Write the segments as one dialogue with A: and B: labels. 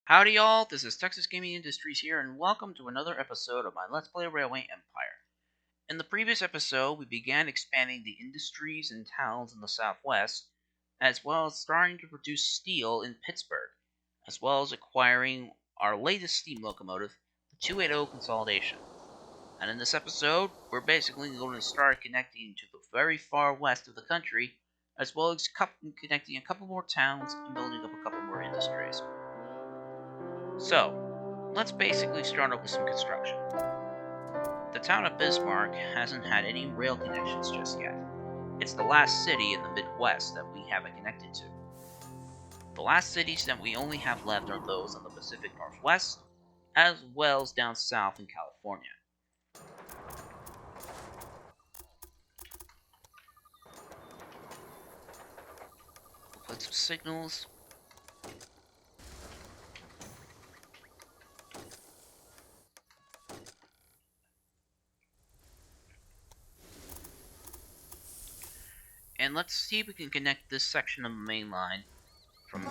A: Howdy y'all, this is Texas Gaming Industries here, and welcome to another episode of my Let's Play Railway Empire. In the previous episode, we began expanding the industries and towns in the southwest, as well as starting to produce steel in Pittsburg, as well as acquiring our latest steam locomotive, the 280 Consolidation. And in this episode, we're basically going to start connecting to the very far west of the country, as well as connecting a couple more towns and building up a couple more industries. So, let's basically start off with some construction. The town of Bismarck hasn't had any rail connections just yet. It's the last city in the Midwest that we haven't connected to. The last cities that we only have left are those on the Pacific Northwest, as well as down south in California. We'll put some signals. And let's see if we can connect this section of the main line from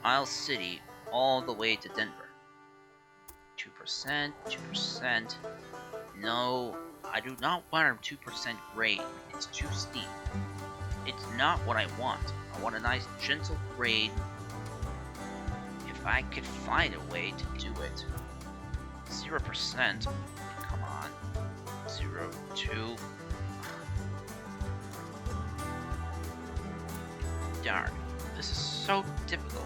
A: Miles City all the way to Denver. 2%, 2%. No, I do not want a 2% grade. It's too steep. It's not what I want. I want a nice gentle grade. If I could find a way to do it. 0%. Come on. 0, 2. Darn, this is so difficult.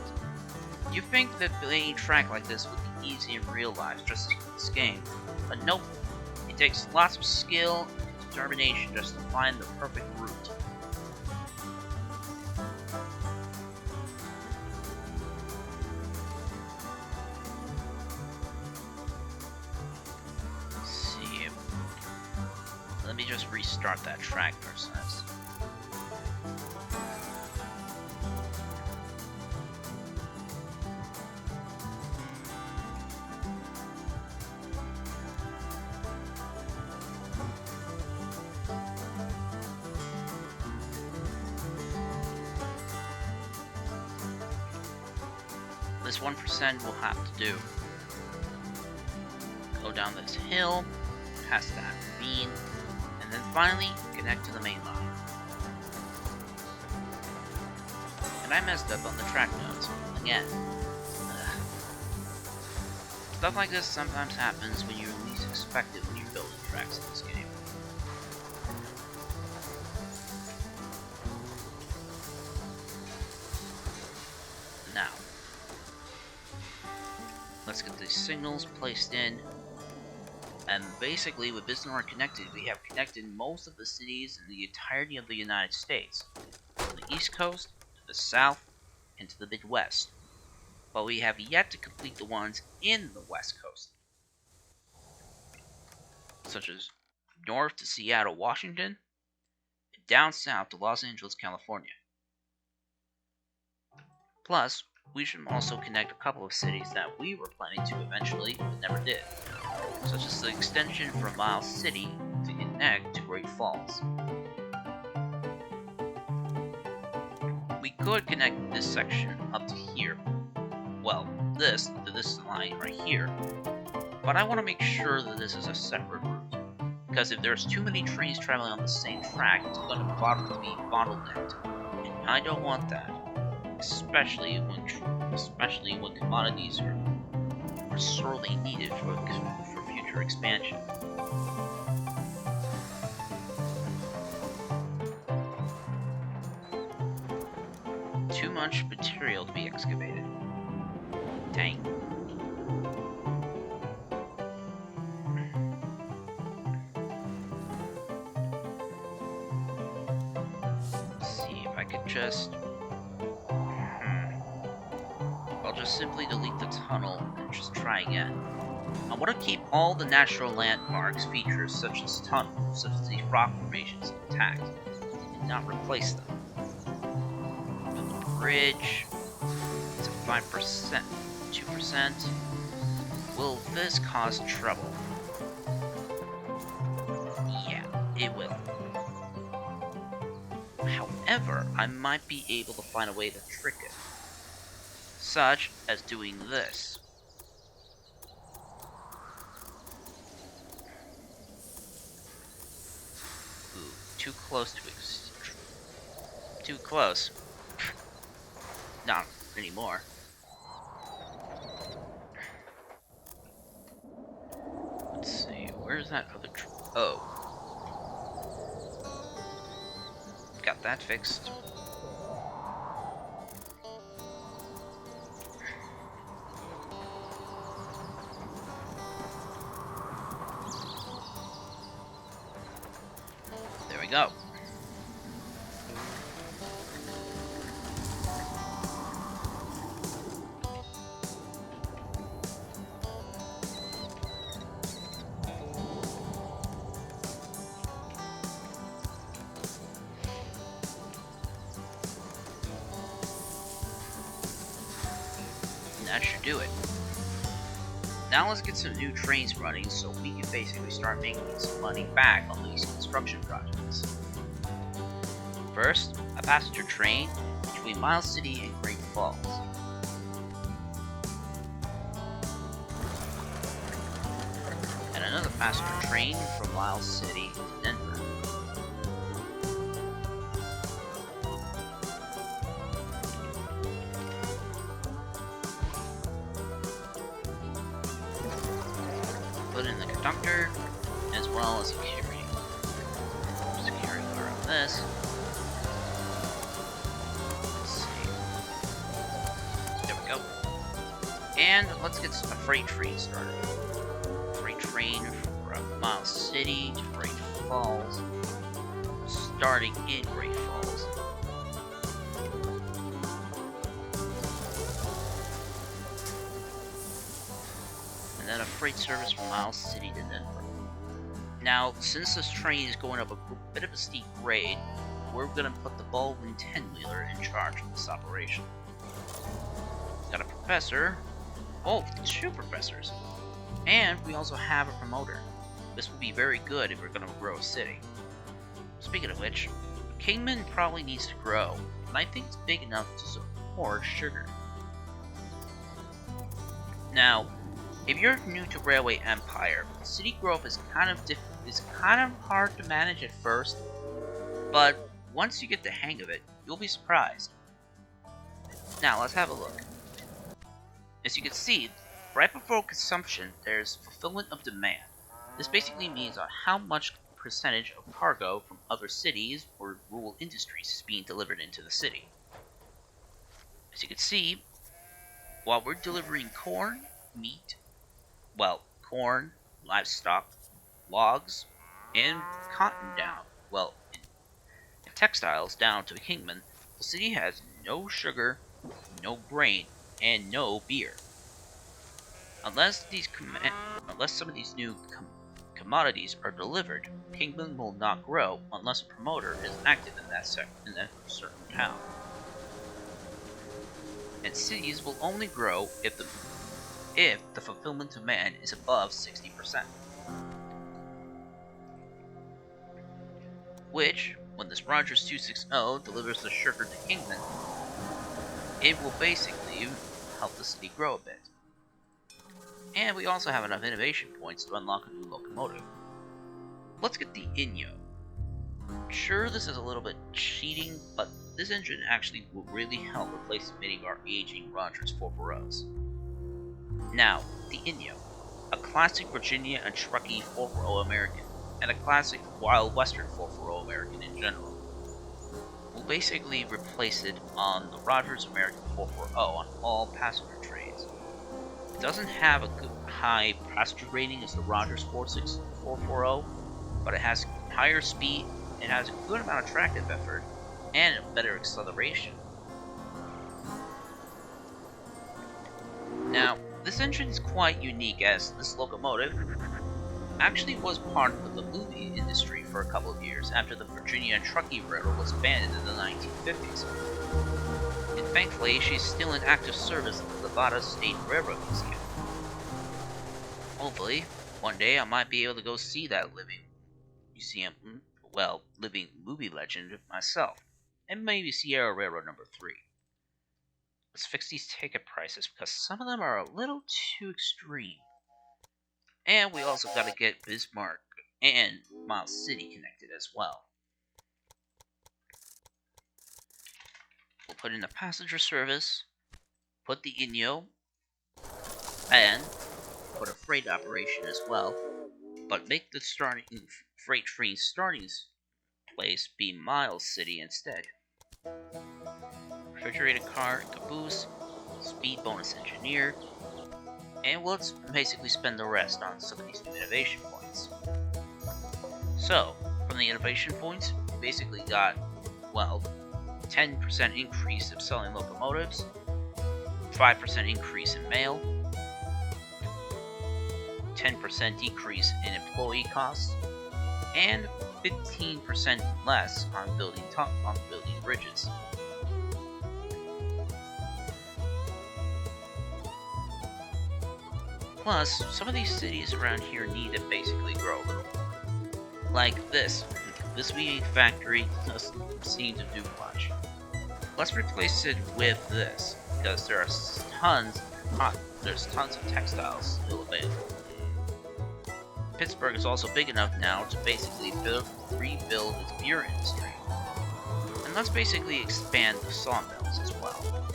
A: You think that building a track like this would be easy in real life, just as with this game, but nope. It takes lots of skill and determination just to find the perfect route. Let's see. Let me just restart that track process. This 1% will have to do. Go down this hill, past that ravine, and then finally connect to the main line. And I messed up on the track notes again. Stuff like this sometimes happens when you least expect it when you're building tracks in this game. Now, let's get these signals placed in, and basically with Bismarck connected, we have connected most of the cities in the entirety of the United States, from the East Coast to the South and to the Midwest, but we have yet to complete the ones in the West Coast, such as north to Seattle, Washington, and down south to Los Angeles, California. Plus, we should also connect a couple of cities that we were planning to eventually, but never did, such as the extension from Miles City to connect to Great Falls. We could connect this section up to here, well, this to this line right here, but I want to make sure that this is a separate route, because if there's too many trains traveling on the same track, it's going to be bottlenecked, and I don't want that. Especially when commodities are sorely needed for future expansion. Too much material to be excavated. Dang. Let's see if I could just... I'll just simply delete the tunnel and just try again. I want to keep all the natural landmarks features such as tunnels, such as these rock formations intact, and not replace them. Build a bridge. It's a 5%, 2%. Will this cause trouble? Yeah, it will. However, I might be able to find a way to trick it. such as doing this. Ooh, too close to too close. Not anymore. Let's see, where's that other oh. Got that fixed. There we go. That should do it. Now let's get some new trains running so we can basically start making some money back on these construction projects. First, a passenger train between Miles City and Great Falls. And another passenger train from Miles City to Denver. Put in the conductor, as well as security. Security around this. Let's see. There we go. And let's get a freight train started. Freight train from Miles City to Great Falls. Starting in Great Falls. And then a freight service from Miles City to Denver. Now, since this train is going up a bit of a steep grade, we're going to put the Baldwin 10-wheeler in charge of this operation. Got a professor. Oh, 2 professors. And we also have a promoter. This will be very good if we're going to grow a city. Speaking of which, Kingman probably needs to grow, and I think it's big enough to support sugar. Now, if you're new to Railway Empire, city growth is kind of hard to manage at first, but once you get the hang of it, you'll be surprised. Now, let's have a look. As you can see, right before consumption, there's fulfillment of demand. This basically means on how much percentage of cargo from other cities or rural industries is being delivered into the city. As you can see, while we're delivering corn, meat, corn, livestock, logs, and cotton down, and textiles down to Kingman, the city has no sugar, no grain, and no beer. Unless some of these new commodities are delivered, Kingman will not grow unless a promoter is active in that certain town. And cities will only grow if the fulfillment demand is above 60%. Which, when this Rogers 260 delivers the sugar to Kingman, it will basically help the city grow a bit. And we also have enough innovation points to unlock a new locomotive. Let's get the Inyo. Sure, this is a little bit cheating, but this engine actually will really help replace many of our aging Rogers 440s. Now, the Inyo, a classic Virginia and Truckee 440 American, and a classic Wild Western 440 American in general. We'll basically replace it on the Rogers American 440 on all passenger trains. It doesn't have a good high passenger rating as the Rogers 440, but it has higher speed, it has a good amount of tractive effort, and a better acceleration. Now, this engine is quite unique as this locomotive actually was part of the movie industry for a couple of years after the Virginia and Truckee Railroad was abandoned in the 1950s. And thankfully, she's still in active service at the Nevada State Railroad Museum. Hopefully, one day I might be able to go see that living movie legend myself, and maybe Sierra Railroad number 3. Let's fix these ticket prices because some of them are a little too extreme. And we also got to get Bismarck and Miles City connected as well. We'll put in the passenger service, put the Inyo, and put a freight operation as well, but make the starting freight train starting place be Miles City instead. Refrigerated car, caboose, speed bonus engineer, and let's basically spend the rest on some of these new innovation points. So, from the innovation points, we basically got, well, 10% increase of selling locomotives, 5% increase in mail, 10% decrease in employee costs, and 15% less on building bridges. Plus, some of these cities around here need to basically grow a little more. Like this. This weaving factory doesn't seem to do much. Let's replace it with this, because there's tons of textiles still available. Pittsburg is also big enough now to basically rebuild its beer industry. And let's basically expand the sawmills as well.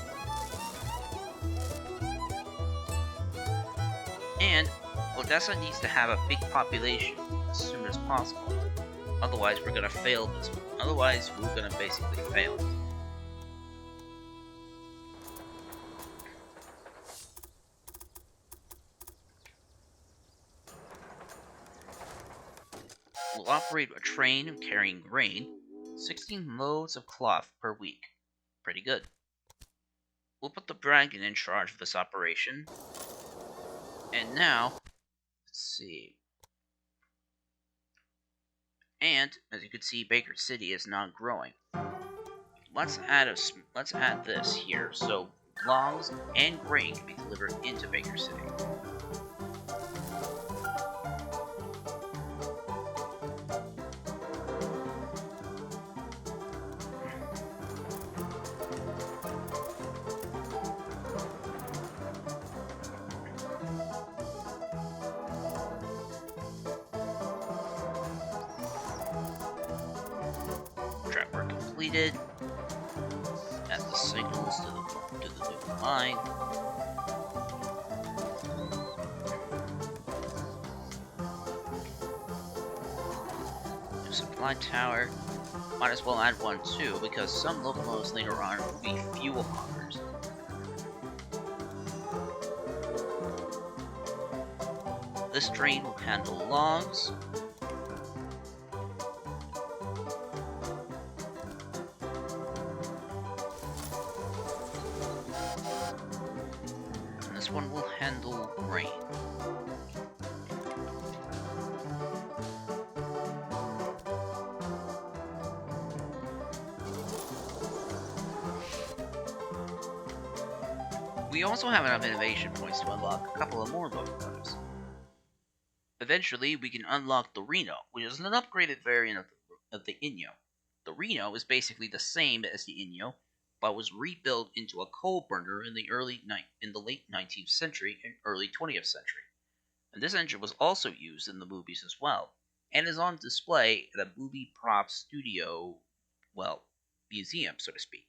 A: And Odessa needs to have a big population as soon as possible. Otherwise, we're gonna fail this. Otherwise, we're gonna basically fail. We'll operate a train carrying grain, 16 loads of cloth per week. Pretty good. We'll put the Dragon in charge of this operation. And now, let's see. And as you can see, Baker City is not growing. Let's add this here, so logs and grain can be delivered into Baker City. Trap work completed. Add the signals to the new line. New supply tower. Might as well add one too, because some locomotives later on will be fuel hoggers. This train will handle logs. This one will handle grain. We also have enough innovation points to unlock a couple of more locomotives. Eventually, we can unlock the Reno, which is an upgraded variant of the Inyo. The Reno is basically the same as the Inyo, but was rebuilt into a coal burner in the late 19th century and early 20th century. And this engine was also used in the movies as well, and is on display at a movie prop studio, museum, so to speak.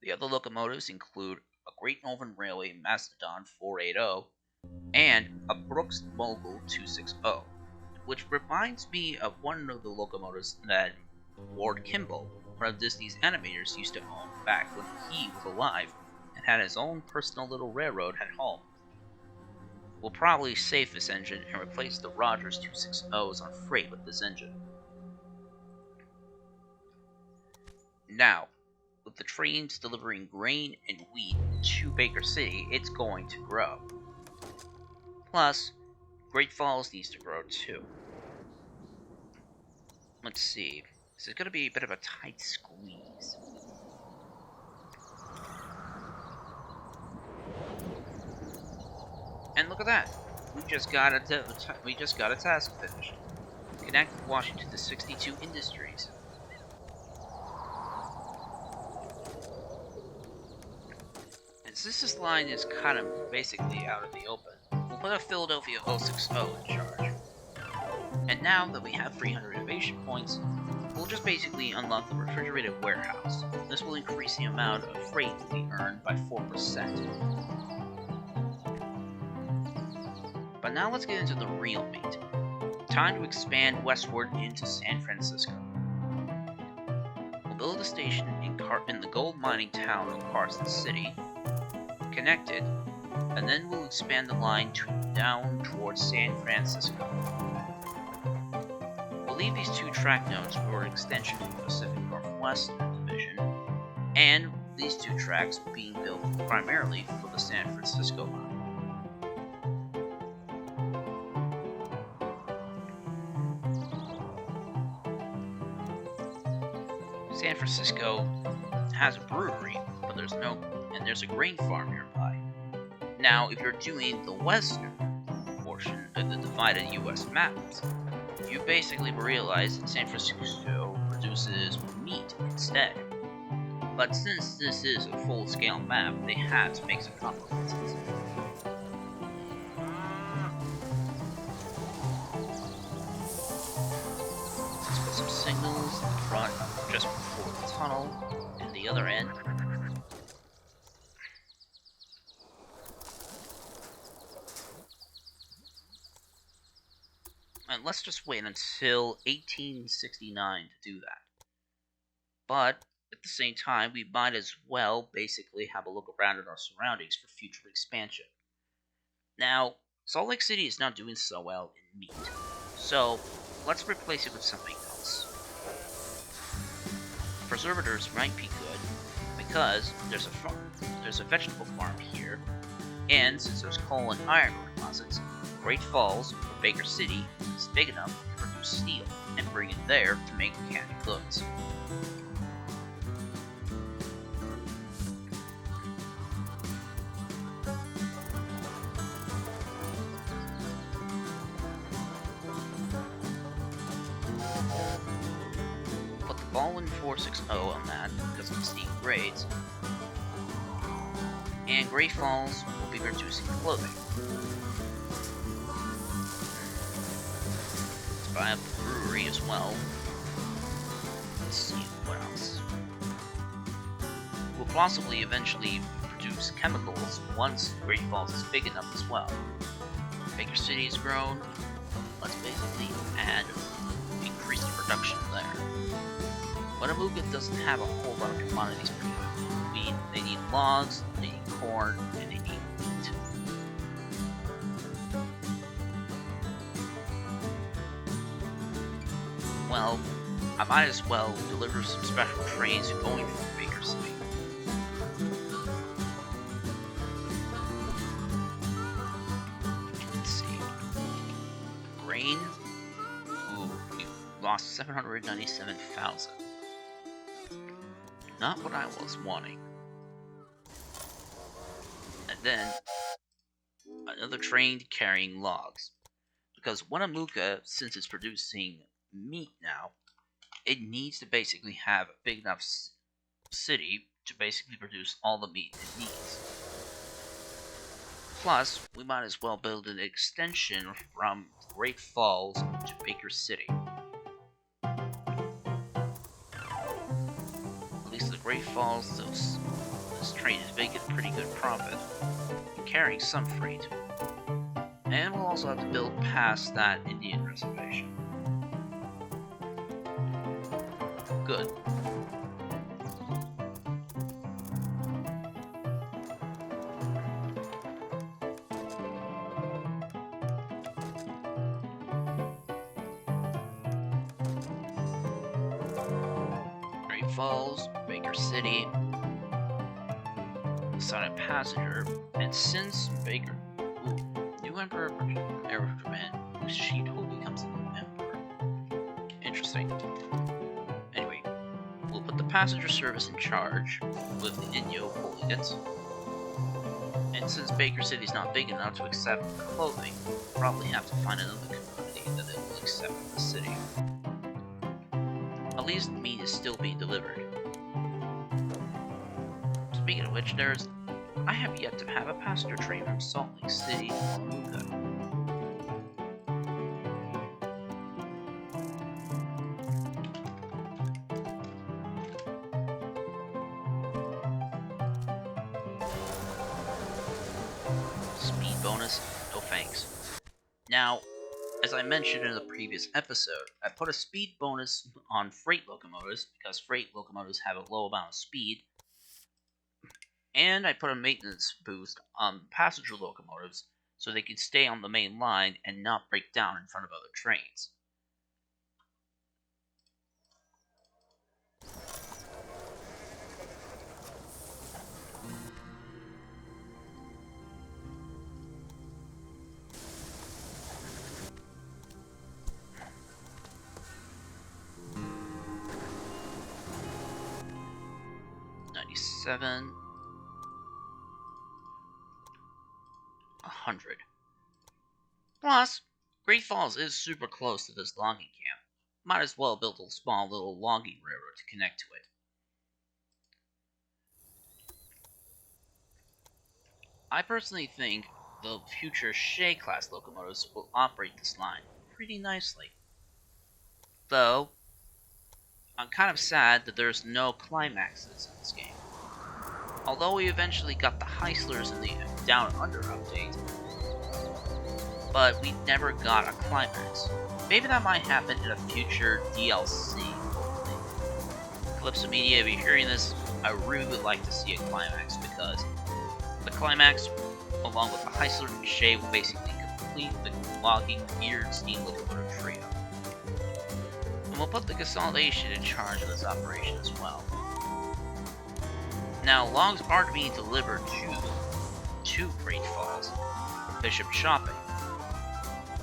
A: The other locomotives include a Great Northern Railway Mastodon 480 and a Brooks Mogul 260, which reminds me of one of the locomotives that Ward Kimball, one of Disney's animators, used to own back when he was alive and had his own personal little railroad at home. We'll probably save this engine and replace the Rogers 260s on freight with this engine. Now, with the trains delivering grain and wheat to Baker City, it's going to grow. Plus, Great Falls needs to grow too. Let's see. This is going to be a bit of a tight squeeze. And look at that. We just got a task finished. Connect Washington to 62 industries. this line is kind of basically out of the open, we'll put a Philadelphia 060 in charge. And now that we have 300 innovation points, we'll just basically unlock the refrigerated warehouse. This will increase the amount of freight we earn by 4%. But now let's get into the real meat. Time to expand westward into San Francisco. We'll build a station in the gold mining town of Carson City, connect it, and then we'll expand the line down towards San Francisco. We'll leave these two track nodes for an extension of the Pacific Northwest Division, and these two tracks being built primarily for the San Francisco line. San Francisco has a brewery, but there's a grain farm nearby. Now, if you're doing the western portion of the divided U.S. maps, you basically realize that San Francisco produces meat instead. But since this is a full-scale map, they had to make some compromises. Let's put some signals in front just before the tunnel and the other end. And let's just wait until 1869 to do that. But at the same time, we might as well basically have a look around at our surroundings for future expansion. Now, Salt Lake City is not doing so well in meat, so let's replace it with something else. Preservators might be good, because there's a vegetable farm here, and since there's coal and iron ore deposits, Great Falls, or Baker City, is big enough to produce steel, and bring it there to make mechanic goods. Put the ball in 460 on that because of the steep grades, and Great Falls will be producing clothing. Buy up the brewery as well. Let's see what else. We'll possibly eventually produce chemicals once Great Falls is big enough as well. Baker City has grown. Let's basically increase the production there. But Amuga doesn't have a whole lot of commodities produced. They need logs, they need corn, and they need wheat. Well, I might as well deliver some special trains going from Baker City. Let's see. Grain. Ooh, we lost 797,000. Not what I was wanting. And then another train carrying logs. Because Winnemucca, since it's producing meat now, it needs to basically have a big enough city to basically produce all the meat it needs. Plus, we might as well build an extension from Great Falls to Baker City. At least the Great Falls, this train is making a pretty good profit, carrying some freight. And we'll also have to build past that Indian reservation. Good. Great Falls, Baker City, Sonic Passenger, and since Baker, new Emperor of Japan, Bushido becomes the new Emperor. Interesting. Anyway, we'll put the passenger service in charge, with the Inyo pulling it. And since Baker City's not big enough to accept clothing, we'll probably have to find another community that it will accept in the city. At least meat is still being delivered. Speaking of which, there's I have yet to have a passenger train from Salt Lake City or Luca. Speed bonus? No thanks. Now, as I mentioned in the previous episode, I put a speed bonus on freight locomotives because freight locomotives have a low amount of speed, and I put a maintenance boost on passenger locomotives so they could stay on the main line and not break down in front of other trains. $97, $100. Plus, Great Falls is super close to this logging camp. Might as well build a small little logging railroad to connect to it. I personally think the future Shea-class locomotives will operate this line pretty nicely. Though, I'm kind of sad that there's no climaxes in this game. Although we eventually got the Heislers in the Down Under update, but we never got a climax. Maybe that might happen in a future DLC. Calypso Media, if you're hearing this, I really would like to see a climax because the climax, along with the Heisler and Shea, will basically complete the logging geared steam locomotive trio. And we'll put the Consolidation in charge of this operation as well. Now, logs are being delivered to Great Falls, Bishop Shopping.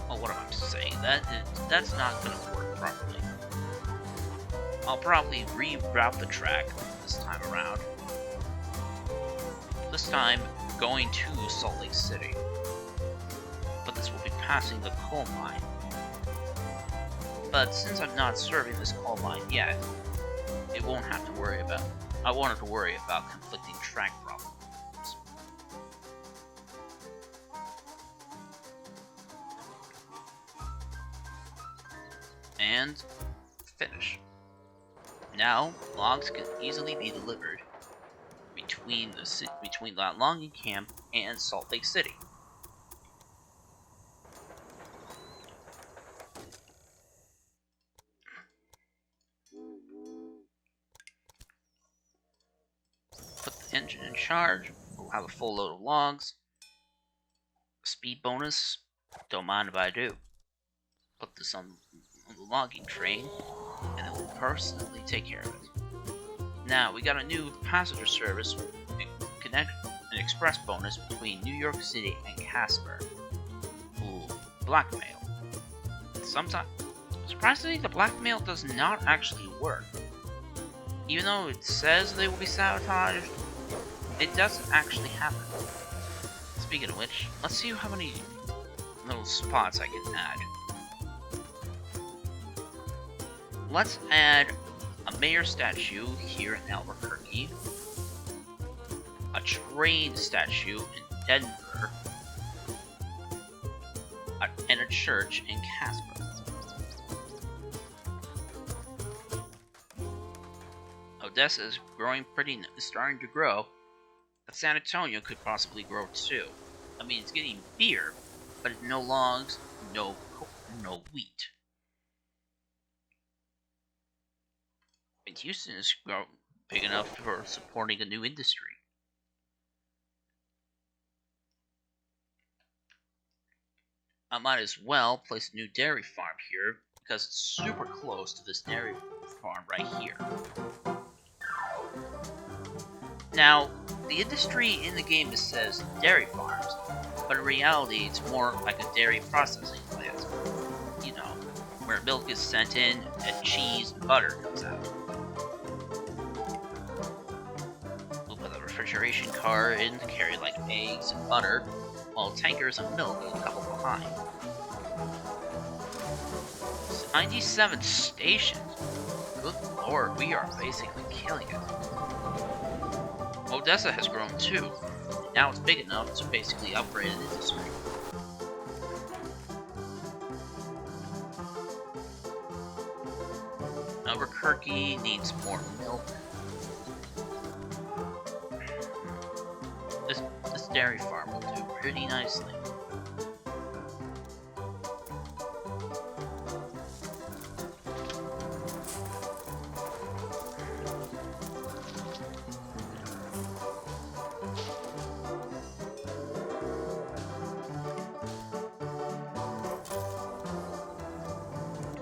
A: Oh, what am I saying? That's not going to work properly. I'll probably reroute the track this time around. This time, going to Salt Lake City. But this will be passing the coal mine. But since I'm not serving this coal mine yet, I won't have to worry about conflicting track problems. And finish. Now, logs can easily be delivered between that logging camp and Salt Lake City. Put the engine in charge. We'll have a full load of logs. Speed bonus. Don't mind if I do. Put this on the logging train, and it will personally take care of it. Now, we got a new passenger service with an express bonus between New York City and Casper. Ooh, blackmail. Surprisingly, the blackmail does not actually work. Even though it says they will be sabotaged, it doesn't actually happen. Speaking of which, let's see how many little spots I can add. Let's add a mayor statue here in Albuquerque, a train statue in Denver, and a church in Casper. Odessa is starting to grow, but San Antonio could possibly grow too. I mean, it's getting bigger, but no logs, no wheat. And Houston is big enough for supporting a new industry. I might as well place a new dairy farm here because it's super close to this dairy farm right here. Now, the industry in the game says dairy farms, but in reality it's more like a dairy processing plant. You know, where milk is sent in and cheese and butter comes out. We'll put a refrigeration car in to carry like eggs and butter, while tankers of milk are a couple behind. 97 stations? Good lord, we are basically killing it. Odessa has grown too. Now it's big enough to basically upgrade an industry. Albuquerque needs more milk. This dairy farm will do pretty nicely.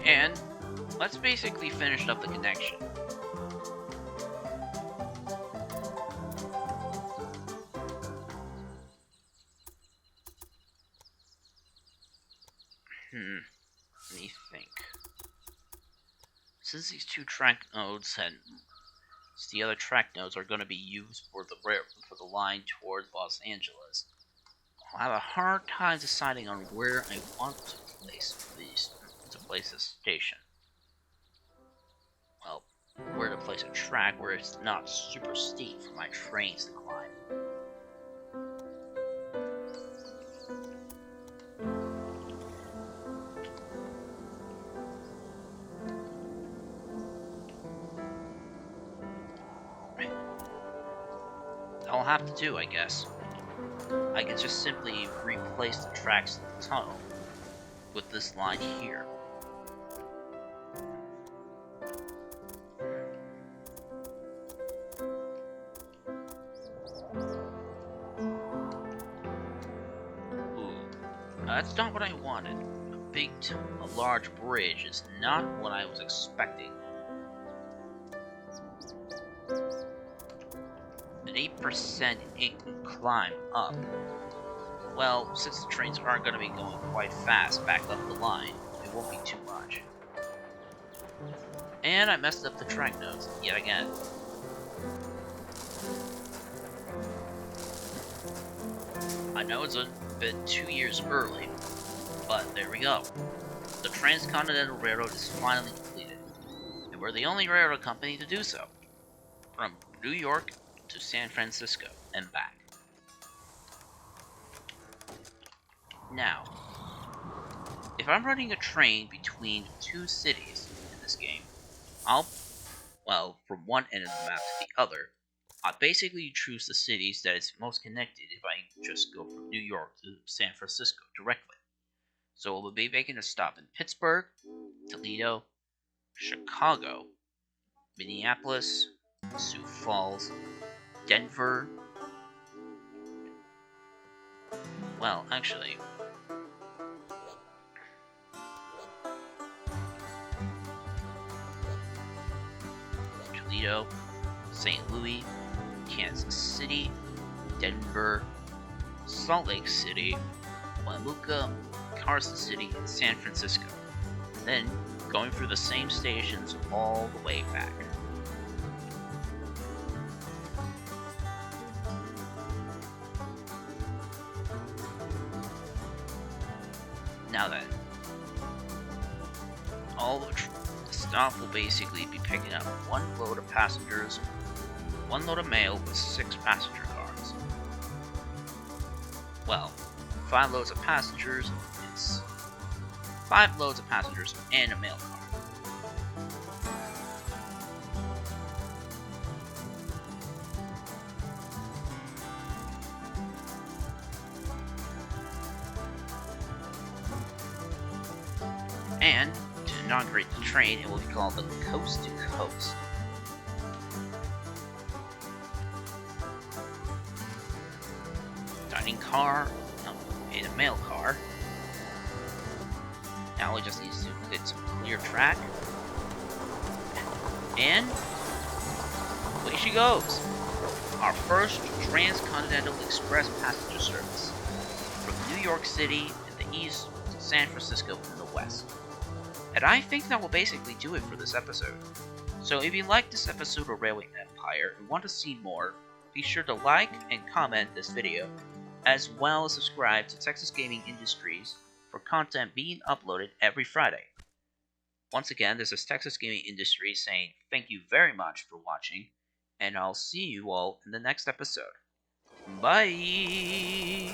A: And let's basically finish up the connection. Let me think. Since these two track nodes and the other track nodes are going to be used for the line towards Los Angeles, I'll have a hard time deciding on where I want to place this station. Well, where to place a track where it's not super steep for my trains to climb. I'll have to do, I guess. I can just simply replace the tracks in the tunnel with this line here. Ooh, that's not what I wanted. A large bridge is not what I was expecting. An 8% climb up. Well, since the trains aren't going to be going quite fast back up the line, it won't be too much. And I messed up the track nodes yet again. I know it's a bit 2 years early, but there we go. The Transcontinental Railroad is finally completed, and we're the only railroad company to do so. From New York to San Francisco and back. Now, if I'm running a train between two cities in this game, from one end of the map to the other, I basically choose the cities that is most connected if I just go from New York to San Francisco directly. So we'll be making a stop in Pittsburg, Toledo, Chicago, Minneapolis, Sioux Falls, Denver. Well, actually, Toledo, St. Louis, Kansas City, Denver, Salt Lake City, Waluka, Carson City, and San Francisco. Then going through the same stations all the way back. Now then, the stop will basically be picking up one load of passengers, one load of mail with 6 passenger cars. Well, 5 loads of passengers is 5 loads of passengers and a mail car. And to inaugurate the train, it will be called the Coast to Coast. Dining car, and a mail car. Now we just need to get some clear track. And away she goes. Our first transcontinental express passenger service from New York City in the east to San Francisco in the west. And I think that will basically do it for this episode. So if you like this episode of Railway Empire and want to see more, be sure to like and comment this video, as well as subscribe to Texas Gaming Industries for content being uploaded every Friday. Once again, this is Texas Gaming Industry saying thank you very much for watching, and I'll see you all in the next episode. Bye!